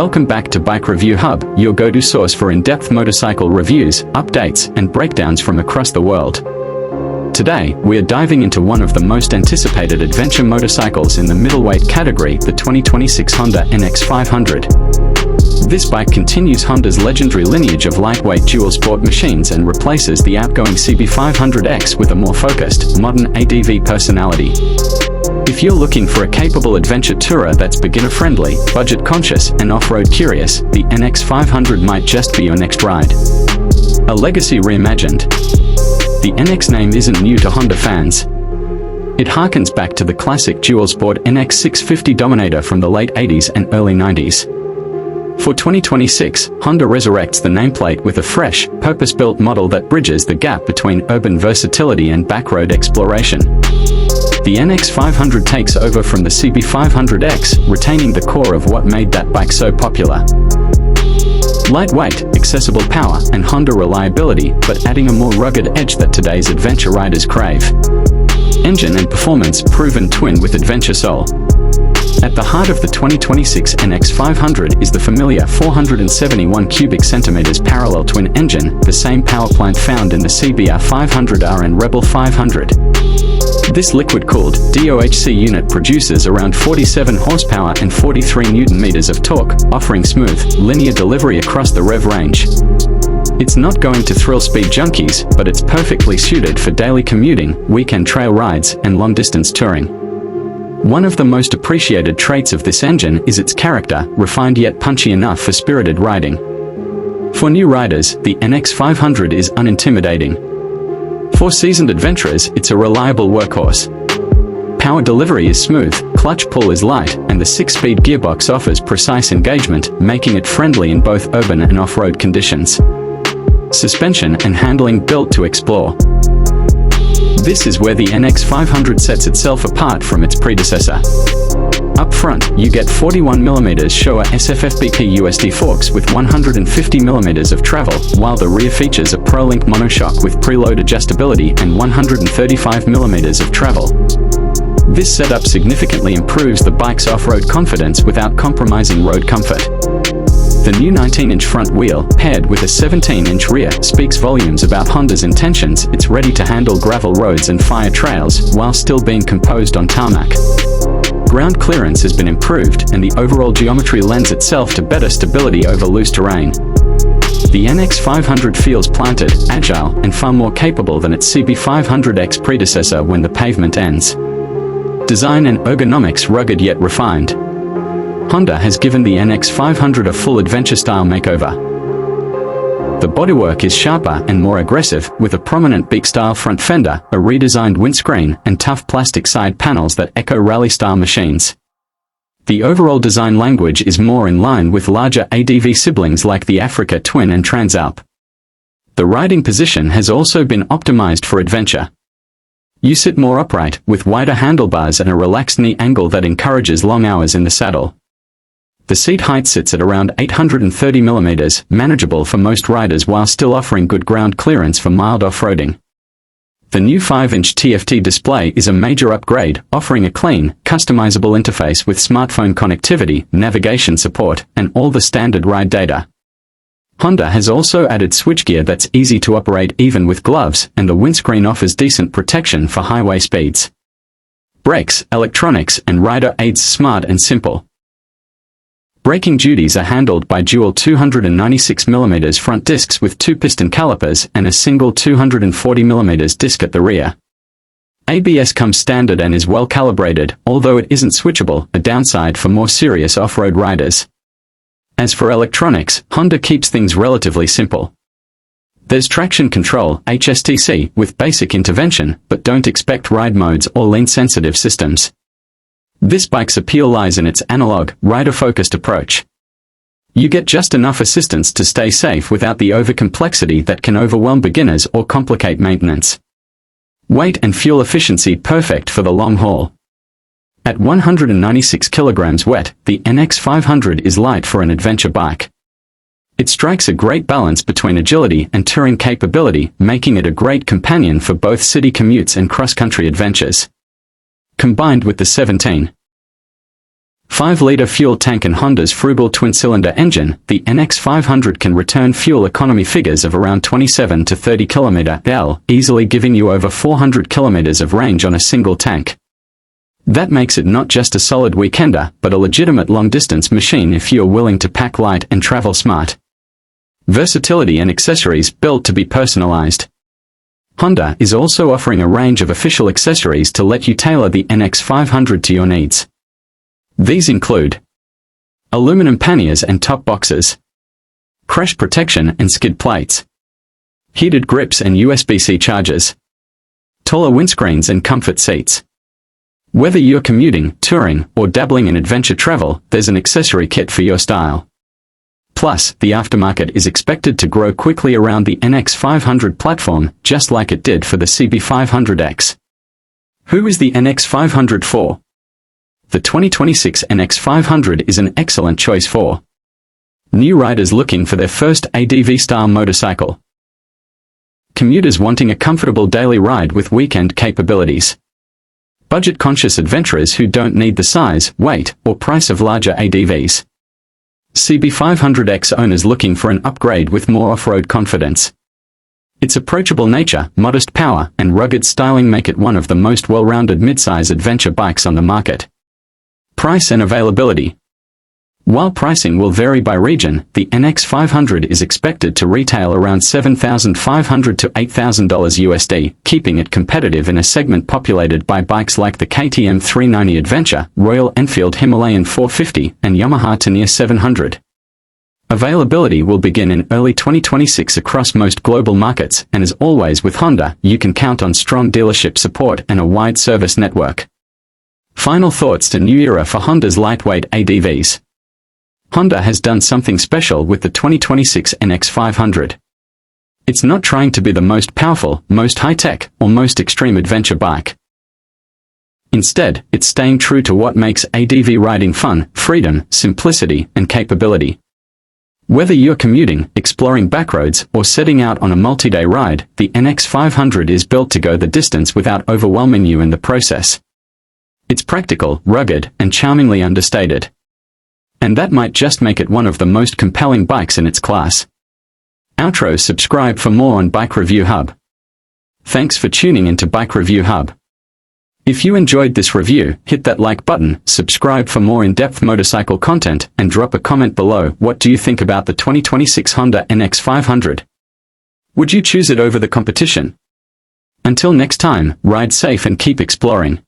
Welcome back to Bike Review Hub, your go-to source for in-depth motorcycle reviews, updates, and breakdowns from across the world. Today, we are diving into one of the most anticipated adventure motorcycles in the middleweight category, the 2026 Honda NX500. This bike continues Honda's legendary lineage of lightweight dual-sport machines and replaces the outgoing CB500X with a more focused, modern ADV personality. If you're looking for a capable adventure tourer that's beginner-friendly, budget-conscious, and off-road curious, the NX500 might just be your next ride. A legacy reimagined. The NX name isn't new to Honda fans. It harkens back to the classic dual-sport NX650 Dominator from the late 80s and early 90s. For 2026, Honda resurrects the nameplate with a fresh, purpose-built model that bridges the gap between urban versatility and backroad exploration. The NX500 takes over from the CB500X, retaining the core of what made that bike so popular. Lightweight, accessible power, and Honda reliability, but adding a more rugged edge that today's adventure riders crave. Engine and performance proven twin with adventure soul. At the heart of the 2026 NX500 is the familiar 471 cubic centimeters parallel twin engine, the same power plant found in the CBR 500R and Rebel 500. This liquid-cooled DOHC unit produces around 47 horsepower and 43 Newton-meters of torque, offering smooth, linear delivery across the rev range. It's not going to thrill speed junkies, but it's perfectly suited for daily commuting, weekend trail rides, and long-distance touring. One of the most appreciated traits of this engine is its character, refined yet punchy enough for spirited riding. For new riders, the NX500 is unintimidating. For seasoned adventurers, it's a reliable workhorse. Power delivery is smooth, clutch pull is light, and the 6-speed gearbox offers precise engagement, making it friendly in both urban and off-road conditions. Suspension and handling built to explore. This is where the NX500 sets itself apart from its predecessor. Up front, you get 41mm Showa SFFBP USD forks with 150mm of travel, while the rear features a ProLink monoshock with preload adjustability and 135mm of travel. This setup significantly improves the bike's off-road confidence without compromising road comfort. The new 19-inch front wheel, paired with a 17-inch rear, speaks volumes about Honda's intentions. It's ready to handle gravel roads and fire trails, while still being composed on tarmac. Ground clearance has been improved, and the overall geometry lends itself to better stability over loose terrain. The NX500 feels planted, agile, and far more capable than its CB500X predecessor when the pavement ends. Design and ergonomics rugged yet refined. Honda has given the NX500 a full adventure-style makeover. The bodywork is sharper and more aggressive, with a prominent beak-style front fender, a redesigned windscreen, and tough plastic side panels that echo rally-style machines. The overall design language is more in line with larger ADV siblings like the Africa Twin and Transalp. The riding position has also been optimized for adventure. You sit more upright, with wider handlebars and a relaxed knee angle that encourages long hours in the saddle. The seat height sits at around 830mm, manageable for most riders while still offering good ground clearance for mild off-roading. The new 5-inch TFT display is a major upgrade, offering a clean, customizable interface with smartphone connectivity, navigation support, and all the standard ride data. Honda has also added switchgear that's easy to operate even with gloves, and the windscreen offers decent protection for highway speeds. Brakes, electronics, and rider aids smart and simple. Braking duties are handled by dual 296mm front discs with 2 piston calipers and a single 240mm disc at the rear. ABS comes standard and is well calibrated, although it isn't switchable, a downside for more serious off-road riders. As for electronics, Honda keeps things relatively simple. There's traction control, HSTC, with basic intervention, but don't expect ride modes or lane-sensitive systems. This bike's appeal lies in its analog, rider-focused approach. You get just enough assistance to stay safe without the over-complexity that can overwhelm beginners or complicate maintenance. Weight and fuel efficiency perfect for the long haul. At 196 kilograms wet, the NX500 is light for an adventure bike. It strikes a great balance between agility and touring capability, making it a great companion for both city commutes and cross-country adventures. Combined with the 17 5-liter fuel tank and Honda's frugal twin-cylinder engine, the NX500 can return fuel economy figures of around 27 to 30 km/l, easily giving you over 400 kilometers of range on a single tank. That makes it not just a solid weekender, but a legitimate long-distance machine if you're willing to pack light and travel smart. Versatility and accessories built to be personalized. Honda is also offering a range of official accessories to let you tailor the NX500 to your needs. These include aluminum panniers and top boxes, crash protection and skid plates, heated grips and USB-C chargers, taller windscreens and comfort seats. Whether you're commuting, touring, or dabbling in adventure travel, there's an accessory kit for your style. Plus, the aftermarket is expected to grow quickly around the NX500 platform, just like it did for the CB500X. Who is the NX500 for? The 2026 NX500 is an excellent choice for new riders looking for their first ADV-style motorcycle, commuters wanting a comfortable daily ride with weekend capabilities, budget-conscious adventurers who don't need the size, weight, or price of larger ADVs, CB500X owners looking for an upgrade with more off-road confidence. Its approachable nature, modest power, and rugged styling make it one of the most well-rounded midsize adventure bikes on the market. Price and availability. While pricing will vary by region, the NX500 is expected to retail around $7,500 to $8,000 USD, keeping it competitive in a segment populated by bikes like the KTM 390 Adventure, Royal Enfield Himalayan 450, and Yamaha Tenere 700. Availability will begin in early 2026 across most global markets, and as always with Honda, you can count on strong dealership support and a wide service network. Final thoughts to new era for Honda's lightweight ADVs. Honda has done something special with the 2026 NX500. It's not trying to be the most powerful, most high-tech, or most extreme adventure bike. Instead, it's staying true to what makes ADV riding fun: freedom, simplicity, and capability. Whether you're commuting, exploring backroads, or setting out on a multi-day ride, the NX500 is built to go the distance without overwhelming you in the process. It's practical, rugged, and charmingly understated. And that might just make it one of the most compelling bikes in its class. Outro. Subscribe for more on Bike Review Hub. Thanks for tuning into Bike Review Hub. If you enjoyed this review, hit that like button, subscribe for more in-depth motorcycle content, and drop a comment below. What do you think about the 2026 Honda NX500? Would you choose it over the competition? Until next time, ride safe and keep exploring.